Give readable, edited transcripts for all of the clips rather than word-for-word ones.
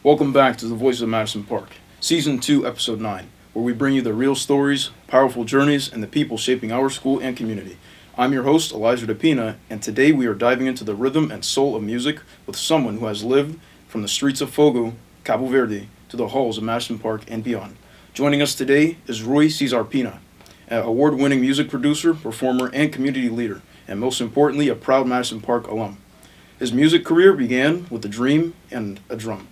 Welcome back to The Voice of Madison Park, Season 2, Episode 9, where we bring you the real stories, powerful journeys, and the people shaping our school and community. I'm your host, Elijah Pina, and today we are diving into the rhythm and soul of music with someone who has lived from the streets of Fogo, Cabo Verde, to the halls of Madison Park and beyond. Joining us today is Rui César Pina, an award-winning music producer, performer, and community leader, and most importantly, a proud Madison Park alum. His music career began with a dream and a drum.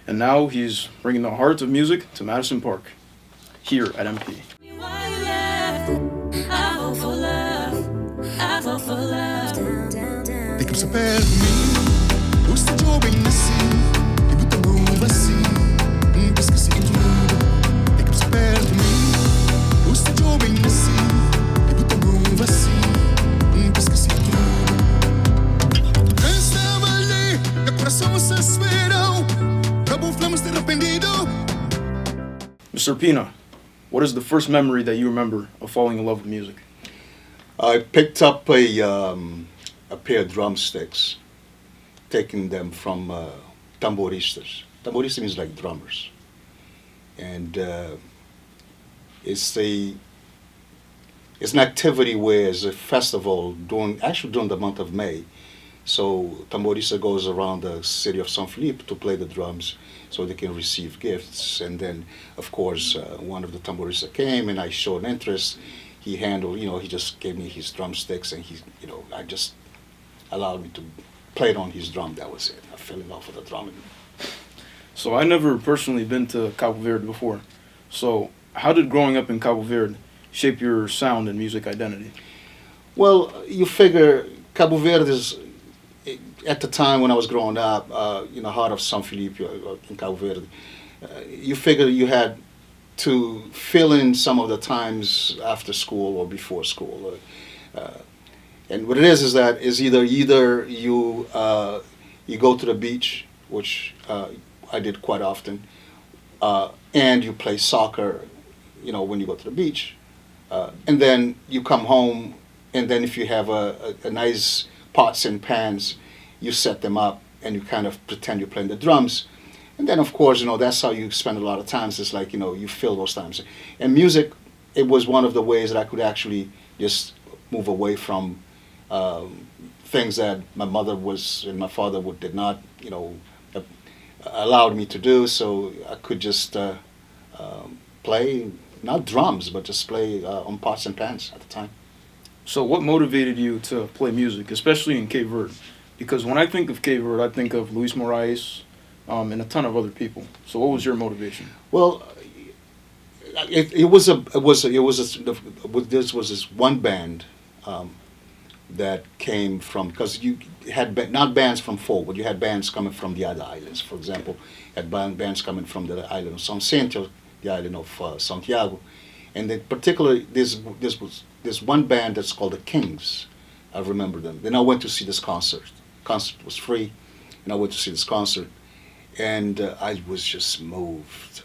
And now he's bringing the heart of music to Madison Park, here at MP. Mr. Pina, what is the first memory that you remember of falling in love with music? I picked up a pair of drumsticks, taking them from tamboristas. Tamborista means like drummers. And it's an activity where it's a festival during the month of May. So tamborista goes around the city of São Felipe to play the drums so they can receive gifts. And then, of course, one of the tamboristas came and I showed interest. He just gave me his drumsticks and I just allowed me to play it on his drum. That was it. I fell in love with the drumming. So I never personally been to Cabo Verde before. So how did growing up in Cabo Verde shape your sound and music identity? Well, you figure Cabo Verde is, at the time when I was growing up, in the heart of São Felipe, in Cabo Verde, you figure you had to fill in some of the times after school or before school. And what it is that either you go to the beach, which I did quite often, and you play soccer, when you go to the beach, and then you come home, and then if you have a nice pots and pans, you set them up and you kind of pretend you're playing the drums. And then, of course, that's how you spend a lot of times. It's like, you fill those times. And music, it was one of the ways that I could actually just move away from things that my mother and my father did not, allowed me to do. So I could just play, not drums, but just play on pots and pans at the time. So what motivated you to play music, especially in Cape Verde? Because when I think of Cape Verde, I think of Luis Moraes and a ton of other people. So what was your motivation? Well, there was this one band that came from, because you had not bands from Fogo, but you had bands coming from the other islands. For example, you had bands coming from the island of São Centro, the island of Santiago, and in particular, this was one band that's called the Kings. I remember them. Then I went to see this concert. Concert was free, and I went to see this concert, and I was just moved.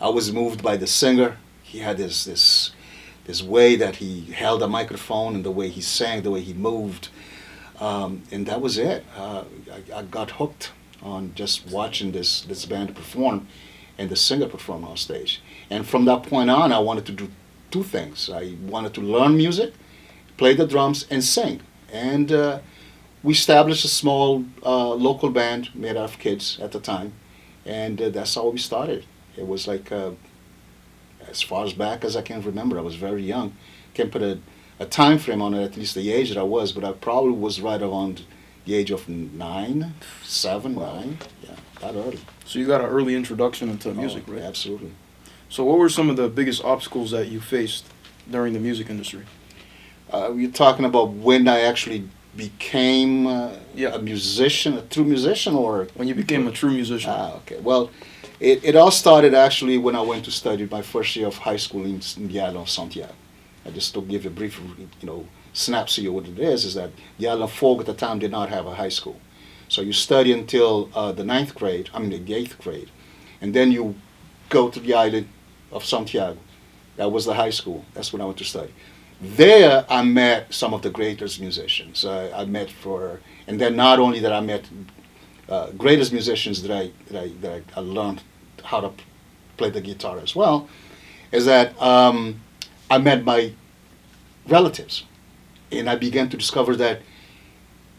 I was moved by the singer. He had this way that he held a microphone, and the way he sang, the way he moved, and that was it. I got hooked on just watching this band perform, and the singer perform on stage. And from that point on, I wanted to do two things. I wanted to learn music, play the drums, and sing. And we established a small local band made out of kids at the time, and that's how we started. It was like, as far as back as I can remember, I was very young. Can't put a time frame on it, at least the age that I was, but I probably was right around the age of 9, 7, 9, yeah, that early. So you got an early introduction into music, right? Absolutely. So what were some of the biggest obstacles that you faced during the music industry? You're talking about when I actually became a musician, a true musician, or when you became a true musician? Okay. Well, it all started actually when I went to study my first year of high school in the island of Santiago. I just to give you a brief, synopsis of what it is that the island of Fogo at the time did not have a high school. So you study until the 8th grade, and then you go to the island of Santiago. That was the high school. That's when I went to study. There, I met some of the greatest musicians. And then not only that I met greatest musicians that I learned how to play the guitar as well, is that I met my relatives, and I began to discover that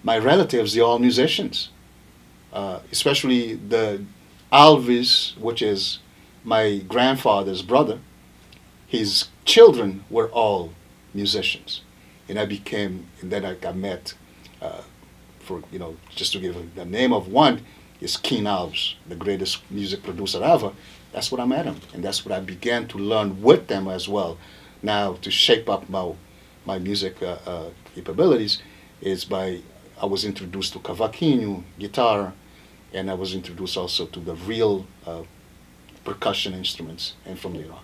my relatives, they're all musicians, especially the Alvis, which is my grandfather's brother. His children were all musicians, and then I met, for just to give the name of one, is Keen Alves, the greatest music producer ever. That's what I met him, and that's what I began to learn with them as well. Now to shape up my music capabilities is I was introduced to cavaquinho, guitar, and I was introduced also to the real percussion instruments, and from there on.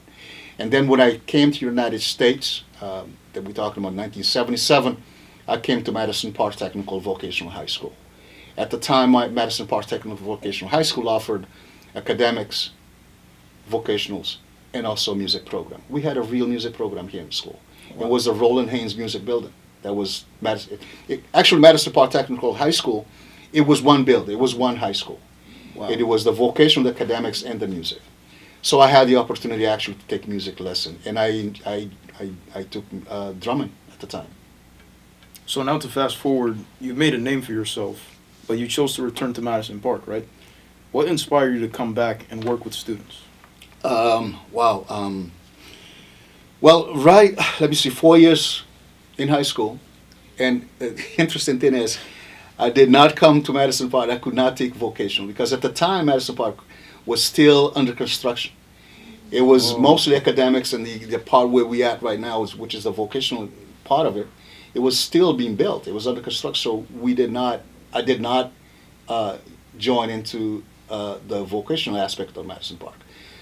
And then when I came to the United States, that we're talking about 1977, I came to Madison Park Technical Vocational High School. At the time, Madison Park Technical Vocational High School offered academics, vocationals, and also music program. We had a real music program here in school. Wow. It was the Roland Haynes Music Building. That was actually Madison Park Technical High School. It was one building. It was one high school. Wow. It was the vocational, the academics, and the music. So I had the opportunity actually to take music lesson, and I took drumming at the time. So now to fast forward, you've made a name for yourself, but you chose to return to Madison Park, right? What inspired you to come back and work with students? Wow. Well, right, let me see, 4 years in high school, and the interesting thing is, I did not come to Madison Park. I could not take vocational because at the time Madison Park was still under construction. It was mostly academics, and the part where we at right now, which is the vocational part of it, it was still being built. It was under construction, so I did not join into the vocational aspect of Madison Park.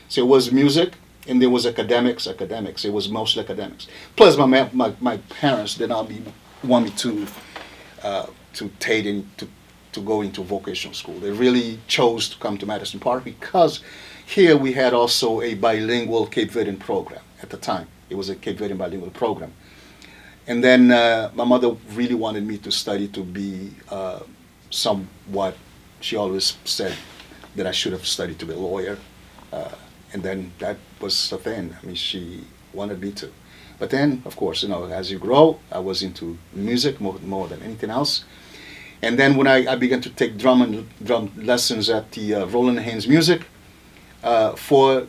So it was music, and there was academics. It was mostly academics. Plus, my parents did not want me to go into vocational school. They really chose to come to Madison Park because here we had also a bilingual Cape Verdean program at the time. It was a Cape Verdean bilingual program. And then my mother really wanted me to study to be somewhat, she always said that I should have studied to be a lawyer. And then that was the thing. I mean, she wanted me to. But then, of course, as you grow, I was into music more than anything else. And then when I began to take drum lessons at the Roland Haynes Music, for,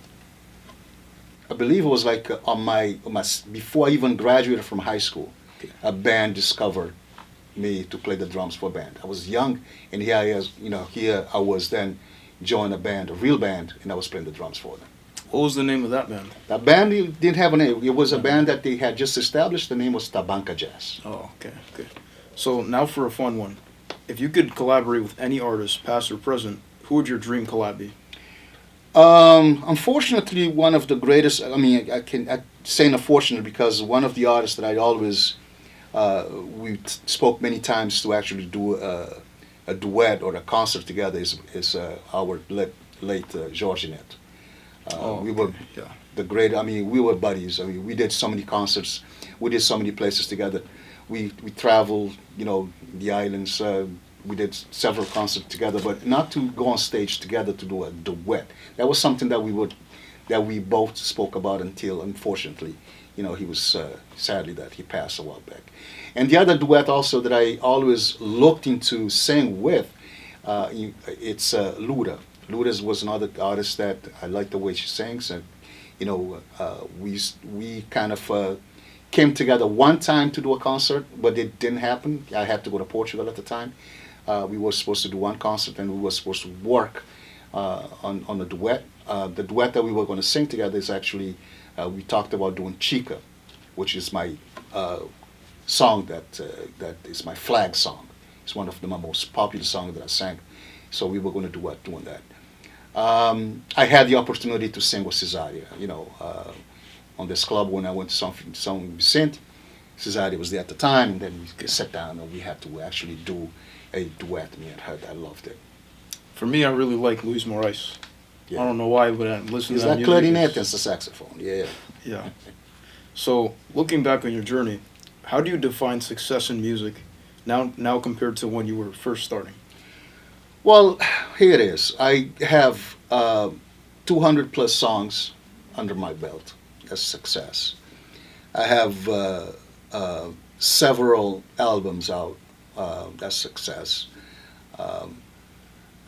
I believe it was like on my before I even graduated from high school, a band discovered me to play the drums for a band. I was young, and here I was then joined a band, a real band, and I was playing the drums for them. What was the name of that band? That band didn't have a name. It was a band that they had just established. The name was Tabanca Jazz. Oh, okay. So now for a fun one. If you could collaborate with any artist, past or present, who would your dream collab be? Unfortunately, one of the greatest, I say unfortunate because one of the artists that I always, we spoke many times to actually do a duet or a concert together is our late Georginette. We were we were buddies. We did so many concerts. We did so many places together. We traveled, the islands. We did several concerts together, but not to go on stage together to do a duet. That was something that we both spoke about until, unfortunately, he was sadly that he passed a while back. And the other duet also that I always looked into sing with, it's Lura. Lura was another artist that I liked the way she sings, and we kind of came together one time to do a concert, but it didn't happen. I had to go to Portugal at the time. We were supposed to do one concert, and we were supposed to work on a duet. The duet that we were going to sing together is actually, we talked about doing Chica, which is my song that is my flag song. It's one of my most popular songs that I sang. So we were going to do doing that. I had the opportunity to sing with Cesaria, on this club when I went to São Vicente. Cesaria was there at the time, and then we sat down and we had to actually do a duet, me and her. I loved it. For me, I really like Luis Moraes. Yeah. I don't know why, but I'm listening to that music. Clarinet and the saxophone, yeah. Yeah. So, looking back on your journey, how do you define success in music now compared to when you were first starting? Well, here it is. I have 200 plus songs under my belt. That's success. I have several albums out. That's success. Um,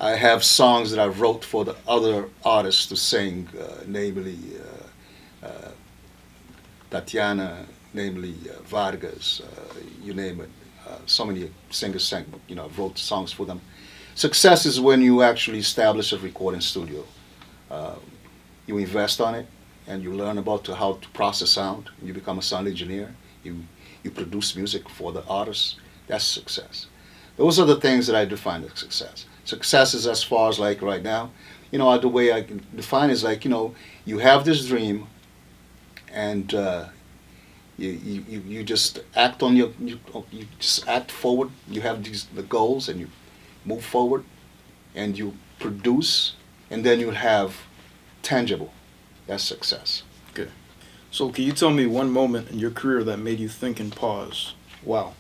I have songs that I wrote for the other artists to sing, namely Tatiana, namely Vargas, you name it. So many singers sang, wrote songs for them. Success is when you actually establish a recording studio. Uh, you invest on it, and you learn about how to process sound. You become a sound engineer. You produce music for the artists. That's success. Those are the things that I define as success. Success is as far as like right now, the way I can define it is like, you have this dream, and you just act on you just act forward. You have the goals, and you move forward, and you produce, and then you have tangible. That's success. Okay. So can you tell me one moment in your career that made you think and pause? Wow,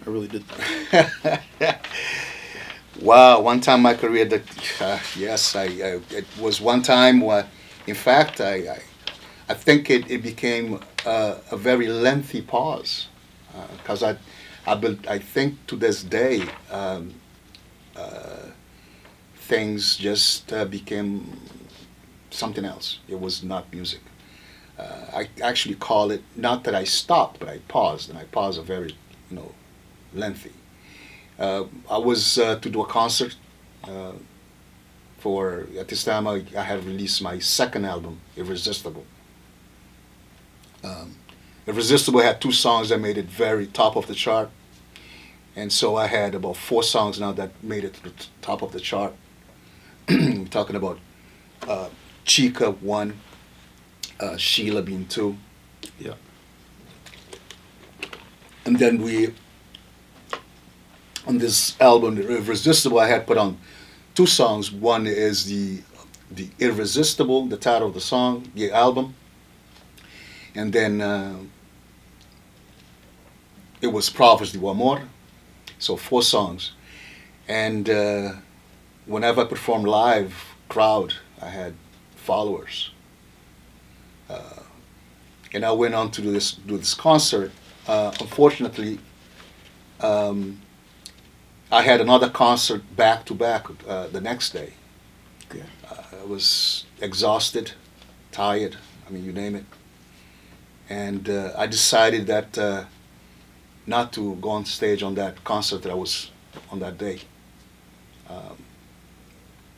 I really did that. Wow, one time in my career that yes, it was one time where, in fact, I think it became a very lengthy pause because I think to this day things just became something else. It was not music. I actually call it not that I stopped, but I paused, and I paused a very lengthy. I was to do a concert for, at this time I had released my second album, Irresistible. Irresistible had two songs that made it very top of the chart, and so I had about four songs now that made it to the top of the chart. We're talking about Chica 1, Sheila being 2. Yeah. And then on this album, Irresistible, I had put on two songs. One is the Irresistible, the title of the song, the album. And then it was Provas de Amor. So 4 songs. And whenever I performed live, crowd, I had followers. And I went on to do this concert. Unfortunately, I had another concert back to back the next day. Okay. I was exhausted, tired, I mean, you name it. And I decided that not to go on stage on that concert that I was on that day.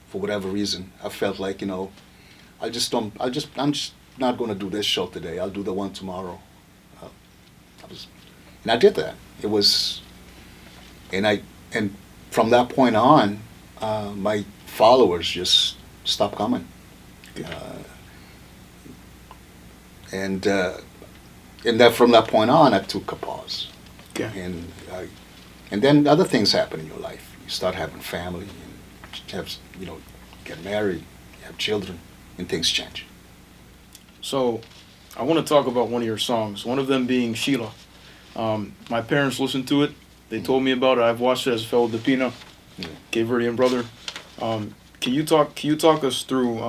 For whatever reason, I felt like, I'm just not going to do this show today. I'll do the one tomorrow. And I did that. It was, and from that point on, my followers just stopped coming. And then from that point on, I took a pause. Okay. And then other things happen in your life. You start having family, and get married, you have children, and things change. So, I want to talk about one of your songs. One of them being Sheila. My parents listened to it. They told me about it. I've watched it as a fellow De Pina, Cape Verdean brother. Can you talk us through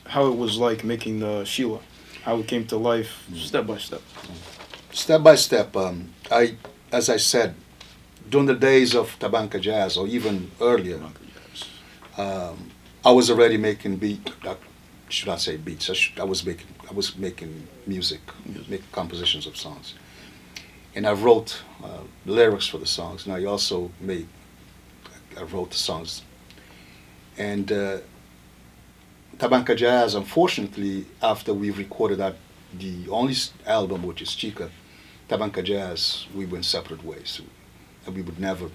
how it was like making the Sheila, how it came to life, step by step? Step by step. As I said, during the days of Tabanca Jazz, or even earlier, I was already making should not say beats. I was making music, making compositions of songs, and I wrote lyrics for the songs. And I wrote the songs, and Tabanca Jazz. Unfortunately, after we recorded the only album, which is Chica, Tabanca Jazz, we went separate ways, and we would never,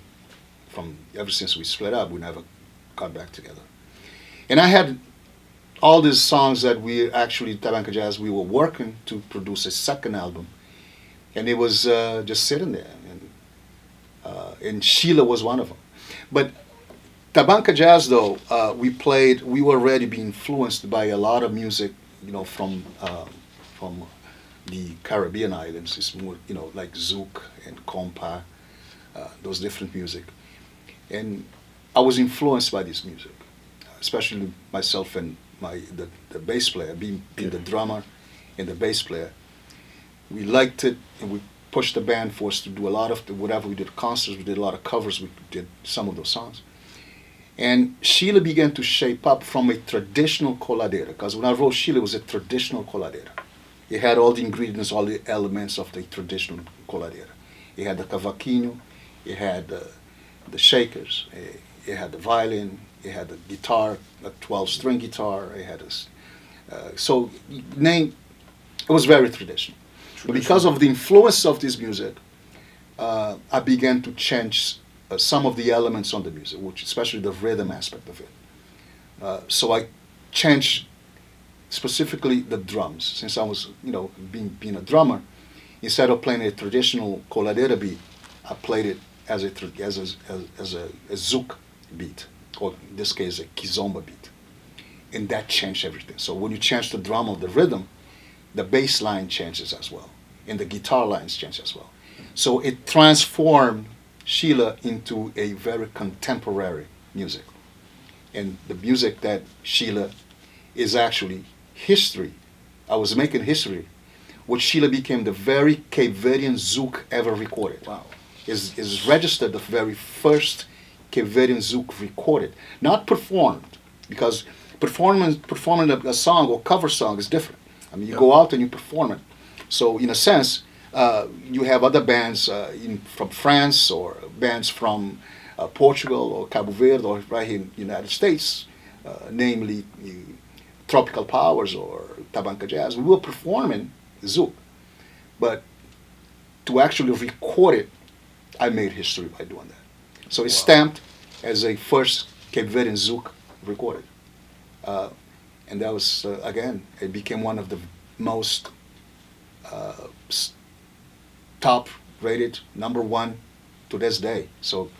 ever since we split up, we never got back together. And I had all these songs that we actually, Tabanca Jazz, we were working to produce a second album, and it was just sitting there, and Sheila was one of them. But Tabanca Jazz, though, we were already being influenced by a lot of music, from the Caribbean islands. It's more, like zouk and compa, those different music. And I was influenced by this music, especially myself and the bass player, being the drummer and the bass player. We liked it, and we pushed the band for us to do a lot of whatever we did, concerts, we did a lot of covers, we did some of those songs. And Sheila began to shape up from a traditional coladeira, because when I wrote Sheila, it was a traditional coladeira. It had all the ingredients, all the elements of the traditional coladeira. It had the cavaquinho, it had the shakers, it had the violin, it had the guitar, a 12-string guitar, it had so it was very traditional. But because of the influence of this music, I began to change some of the elements on the music, which especially the rhythm aspect of it. So I changed specifically the drums. Since I was, being a drummer, instead of playing a traditional coladeira beat, I played it as a zouk beat, or in this case, a kizomba beat. And that changed everything. So when you change the drum of the rhythm, the bass line changes as well, and the guitar lines change as well. So it transformed Sheila into a very contemporary music. And the music that Sheila is actually history. I was making history, which Sheila became the very Cape Verdean zouk ever recorded. Wow. Is registered the very first Cape Verdean zouk recorded, not performed, because performing a song or cover song is different. I mean, you go out and you perform it. So in a sense, you have other bands from France, or bands from Portugal or Cabo Verde, or right here in the United States, namely Tropical Powers or Tabanca Jazz. We were performing zouk, but to actually record it, I made history by doing that. So it's stamped as a first Cape Verdean zouk recorded. And that was, again, it became one of the most top-rated, #1 to this day. So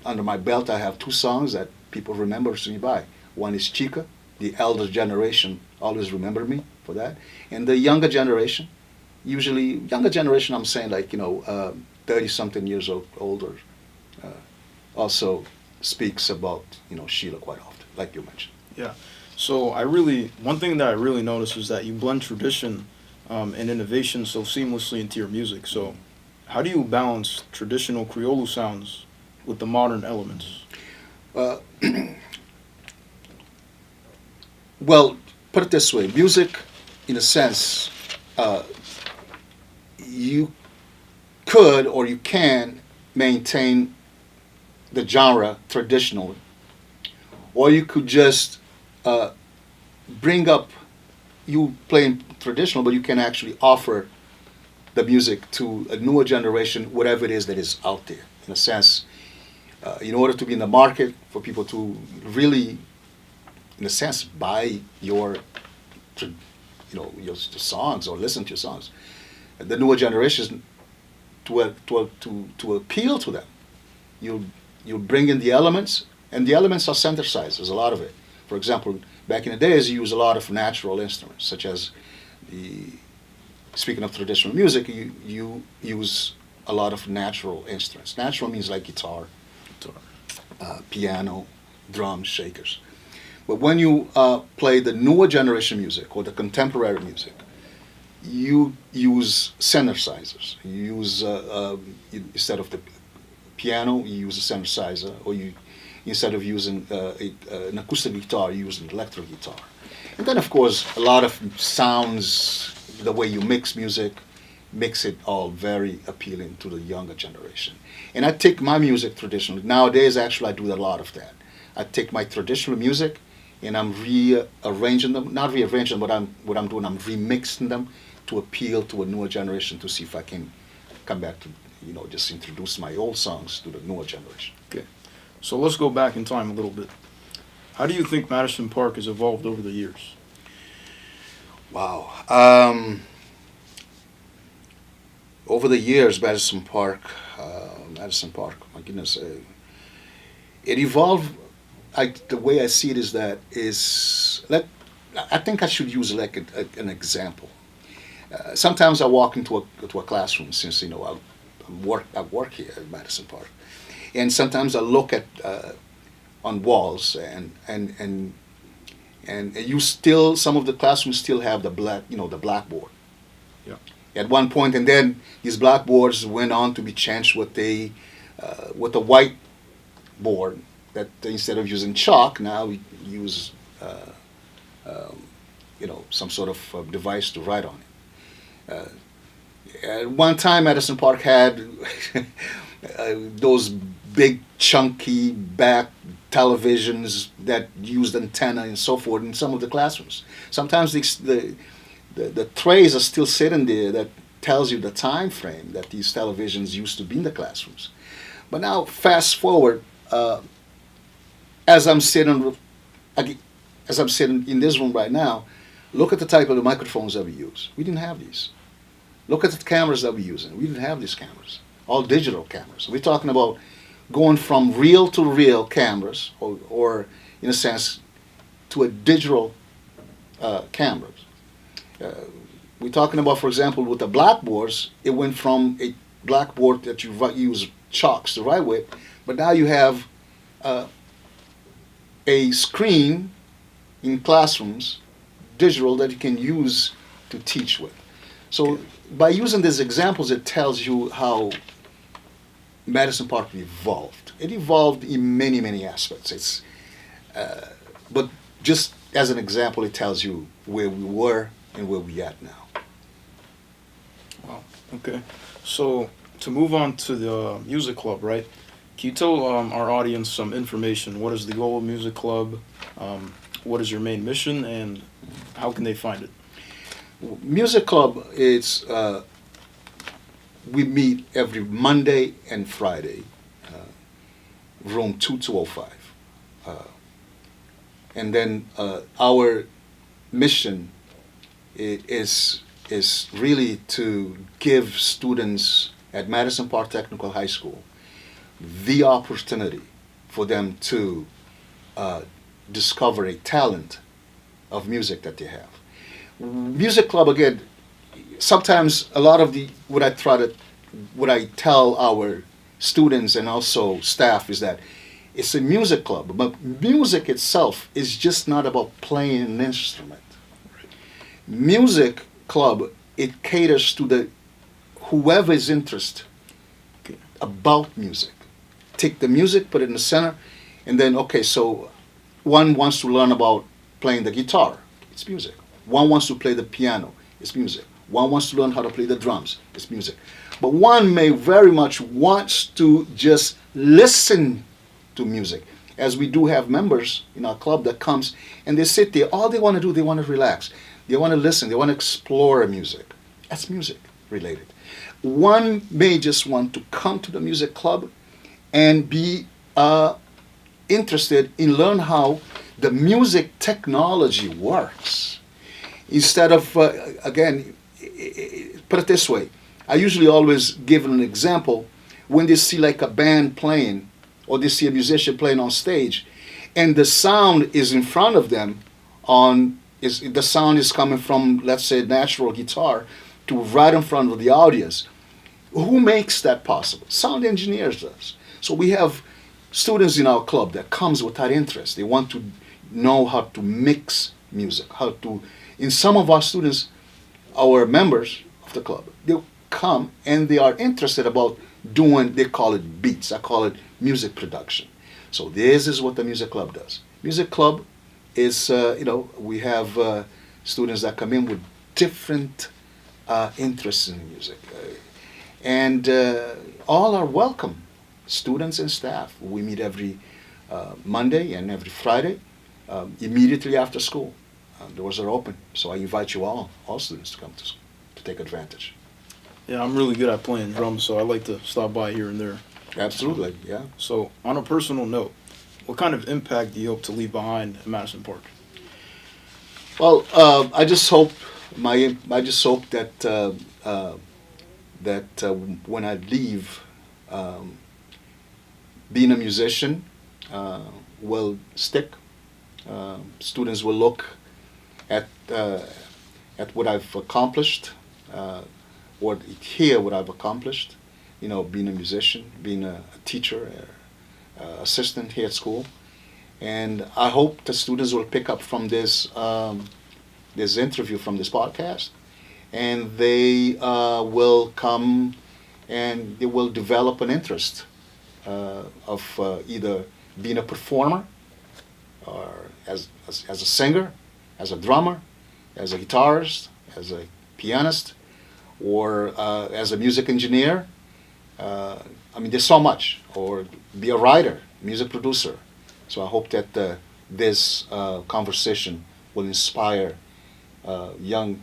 under my belt, I have 2 songs that people remember me by. One is Chica. The elder generation always remember me for that. And the younger generation, usually, younger generation, I'm saying 30-something years older, also speaks about, Sheila quite often, like you mentioned. Yeah. So one thing that I really notice is that you blend tradition and innovation so seamlessly into your music. So how do you balance traditional Criollo sounds with the modern elements? Well, put it this way, music, in a sense, you could or you can maintain the genre traditionally, or you could just bring up, you playing traditional, but you can actually offer the music to a newer generation, whatever it is that is out there. In a sense, in order to be in the market, for people to really, in a sense, buy your songs or listen to your songs, the newer generations, to appeal to them, you bring in the elements, and the elements are synthesized. There's a lot of it. For example, back in the days, you use a lot of natural instruments, such as speaking of traditional music, you use a lot of natural instruments. Natural means like guitar, piano, drums, shakers. But when you play the newer generation music or the contemporary music, you use synthesizers. You use, instead of the piano, you use a synthesizer, or instead of using an acoustic guitar, you use an electric guitar. And then, of course, a lot of sounds, the way you mix music, makes it all very appealing to the younger generation. And I take my music traditionally. Nowadays, actually, I do a lot of that. I take my traditional music and I'm rearranging them, not rearranging, but what I'm doing, I'm remixing them to appeal to a newer generation, to see if I can come back to, just introduce my old songs to the newer generation. Okay. So let's go back in time a little bit. How do you think Madison Park has evolved over the years? Wow. Over the years, Madison Park, my goodness, it evolved. The way I see it I think I should use like an example. Sometimes I walk into a classroom, since I work here at Madison Park, And sometimes I look at on walls, and you still, some of the classrooms still have the the blackboard. Yeah. At one point, and then these blackboards went on to be changed with a white board that instead of using chalk, now we use some sort of device to write on it. At one time, Madison Park had those big, chunky back televisions that used antenna and so forth in some of the classrooms. Sometimes the trays are still sitting there that tells you the time frame that these televisions used to be in the classrooms. But now, fast forward, as I'm sitting in this room right now, look at the type of the microphones that we use. We didn't have these. Look at the cameras that we're using. We didn't have these cameras. All digital cameras. We're talking about going from reel to reel cameras, or in a sense, to a digital cameras. We're talking about, for example, with the blackboards, it went from a blackboard that you use chalks to write with, but now you have a screen in classrooms, digital, that you can use to teach with. So by using these examples, it tells you how Madison Park evolved. It evolved in many, many aspects. But just as an example, it tells you where we were and where we're at now. Wow. Okay. So to move on to the music club, right? Can you tell our audience some information? What is the goal of music club? What is your main mission, and how can they find it? Music club is we meet every Monday and Friday, room 2205. And then our mission is really to give students at Madison Park Technical High School the opportunity for them to discover a talent of music that they have. Music club, again, sometimes a lot of what I tell our students and also staff is that it's a music club, but music itself is just not about playing an instrument. Music club, it caters to whoever is interested about music. Take the music, put it in the center, and then, okay, so one wants to learn about playing the guitar, it's music. One wants to play the piano, it's music. One wants to learn how to play the drums, it's music. But one may very much wants to just listen to music, as we do have members in our club that comes and they sit there, all they want to do, they want to relax. They want to listen, they want to explore music. That's music related. One may just want to come to the music club and be interested in learn how the music technology works. Instead of, again, put it this way, I usually always give an example when they see like a band playing or they see a musician playing on stage and the sound is in front of them the sound is coming from, let's say, natural guitar to right in front of the audience. Who makes that possible? Sound engineers does. So we have students in our club that comes with that interest. They want to know how to mix music, in some of our students, our members of the club, they'll come and they are interested about doing, they call it beats, I call it music production. So this is what the music club does. Music club is, we have students that come in with different interests in music. And all are welcome, students and staff. We meet every Monday and every Friday, immediately after school. Doors are open, so I invite you all students to come to take advantage. Yeah, I'm really good at playing drums, so I like to stop by here and there. Absolutely, yeah. So, on a personal note, what kind of impact do you hope to leave behind at Madison Park? Well, I just hope that when I leave, being a musician will stick. Students will look at what I've accomplished, or hear what I've accomplished. Being a musician, being a teacher, assistant here at school, and I hope the students will pick up from this interview, from this podcast, and they will come and they will develop an interest of either being a performer, or as a singer, as a drummer, as a guitarist, as a pianist, or as a music engineer. I mean, there's so much. Or be a writer, music producer. So I hope that this conversation will inspire young,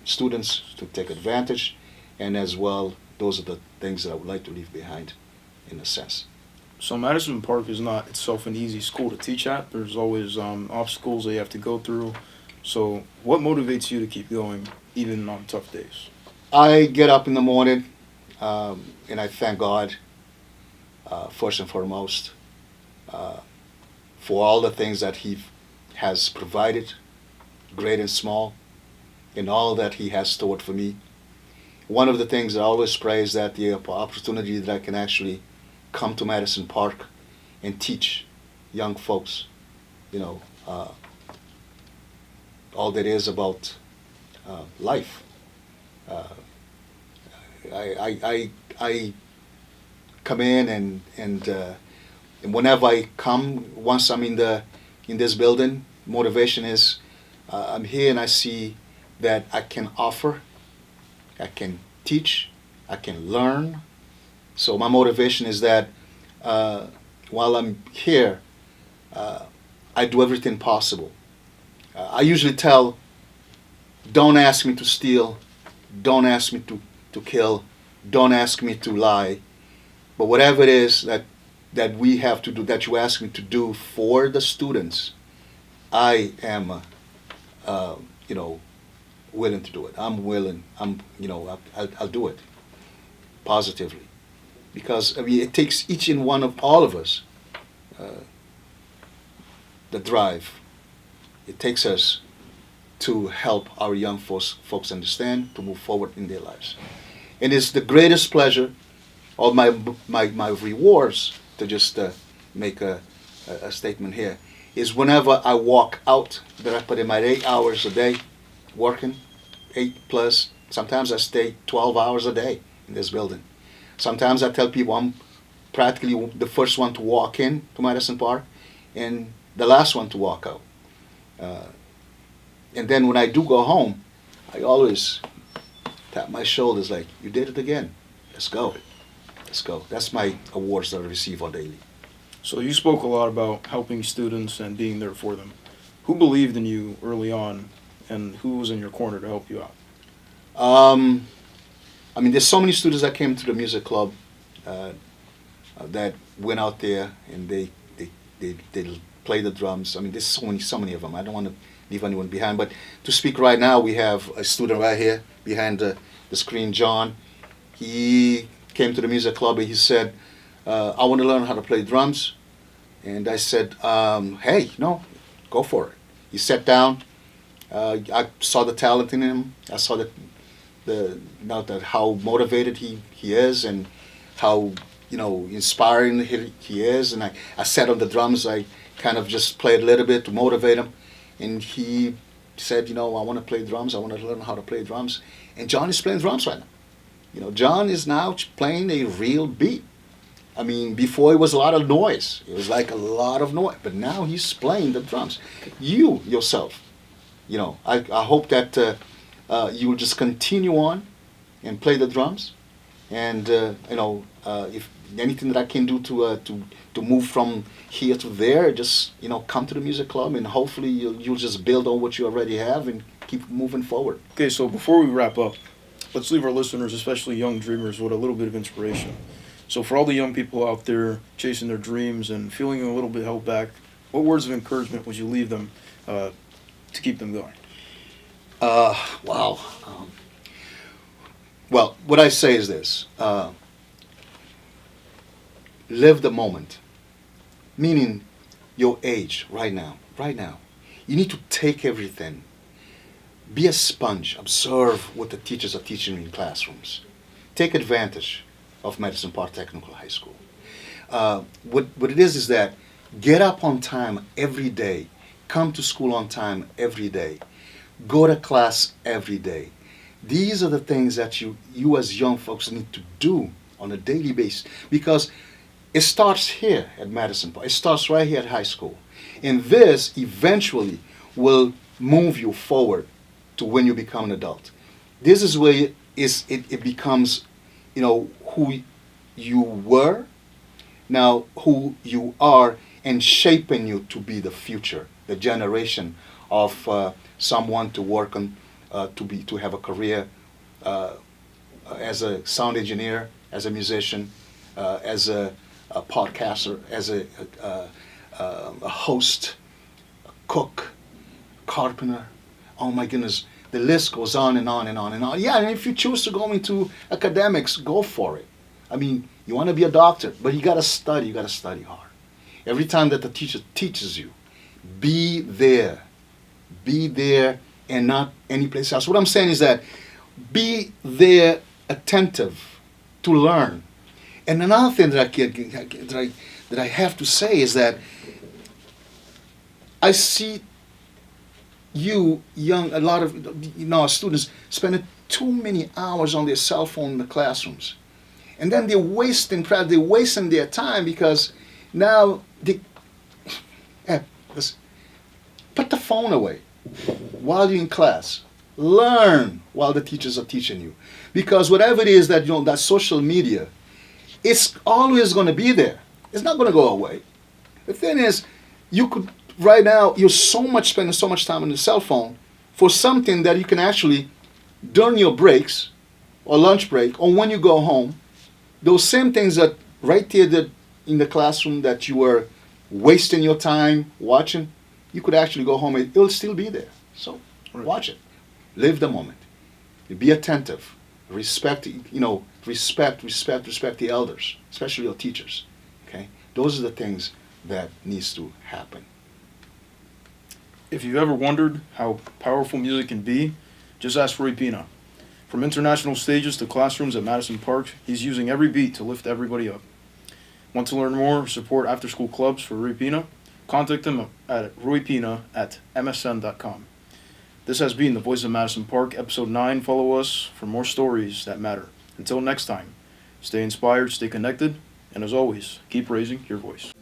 students to take advantage, and as well, those are the things that I would like to leave behind, in a sense. So Madison Park is not itself an easy school to teach at. There's always obstacles that you have to go through. So what motivates you to keep going, even on tough days? I get up in the morning, and I thank God, first and foremost, for all the things that He has provided, great and small, and all that He has stored for me. One of the things I always pray is that the opportunity that I can actually come to Madison Park and teach young folks, all that is about life. I come in and whenever I come, once I'm in this building, motivation is I'm here and I see that I can offer, I can teach, I can learn. So my motivation is that while I'm here, I do everything possible. I usually tell, don't ask me to steal, don't ask me to kill, don't ask me to lie, but whatever it is that we have to do, that you ask me to do for the students, I am, willing to do it. I'm willing. I'll do it positively, because it takes each and one of all of us the drive. It takes us to help our young folks understand, to move forward in their lives. And it's the greatest pleasure, or my rewards, to just make a statement here, is whenever I walk out, that I put in my 8 hours a day working, 8 plus, sometimes I stay 12 hours a day in this building. Sometimes I tell people I'm practically the first one to walk in to Madison Park and the last one to walk out. And then when I do go home, I always tap my shoulders like, you did it again. Let's go. Let's go. That's my awards that I receive on daily. So you spoke a lot about helping students and being there for them. Who believed in you early on, and who was in your corner to help you out? There's so many students that came to the music club that went out there and they play the drums. There's so many of them. I don't want to leave anyone behind. But to speak right now, we have a student right here behind the screen, John. He came to the music club and he said, I want to learn how to play drums. And I said, hey, no, go for it. He sat down. I saw the talent in him. I saw how motivated he is, and how inspiring he is. And I sat on the drums. I kind of just played a little bit to motivate him. And he said, I want to play drums. I want to learn how to play drums. And John is playing drums right now. John is now playing a real beat. Before it was a lot of noise. It was like a lot of noise. But now he's playing the drums. You yourself, I hope that you will just continue on and play the drums. And, if anything that I can do to move from here to there, just, come to the music club, and hopefully you'll just build on what you already have and keep moving forward. Okay, so before we wrap up, let's leave our listeners, especially young dreamers, with a little bit of inspiration. So for all the young people out there chasing their dreams and feeling a little bit held back, what words of encouragement would you leave them to keep them going? Wow. Well, what I say is this. Live the moment. Meaning your age right now. Right now. You need to take everything. Be a sponge. Observe what the teachers are teaching you in classrooms. Take advantage of Madison Park Technical High School. What it is that get up on time every day, come to school on time every day, go to class every day. These are the things that you as young folks need to do on a daily basis, because it starts here at Madison Park. It starts right here at high school. And this eventually will move you forward to when you become an adult. This is where it becomes, who you were, now who you are, and shaping you to be the future, the generation of someone to work on, to have a career as a sound engineer, as a musician, as a podcaster, as a host, a cook, carpenter. Oh my goodness, the list goes on and on and on and on. Yeah, and if you choose to go into academics, go for it. I mean, you want to be a doctor, but you got to study. You got to study hard. Every time that the teacher teaches you, be there. Be there and not any place else. What I'm saying is that be there, attentive to learn. And another thing that I have to say is that I see a lot of students spending too many hours on their cell phone in the classrooms. And then they're wasting their time because now put the phone away while you're in class. Learn while the teachers are teaching you. Because whatever it is that that social media, it's always going to be there. It's not going to go away. The thing is, right now, you're spending so much time on the cell phone for something that you can actually, during your breaks, or lunch break, or when you go home, those same things that right there in the classroom that you were wasting your time watching, you could actually go home and it'll still be there. So watch it. Live the moment. Be attentive. Respect the elders, especially your teachers. Okay? Those are the things that needs to happen. If you've ever wondered how powerful music can be, just ask Rui Pina. From international stages to classrooms at Madison Park, he's using every beat to lift everybody up. Want to learn more or support after-school clubs for Rui Pina? Contact him at ruipina@msn.com. This has been the Voice of Madison Park, Episode 9. Follow us for more stories that matter. Until next time, stay inspired, stay connected, and as always, keep raising your voice.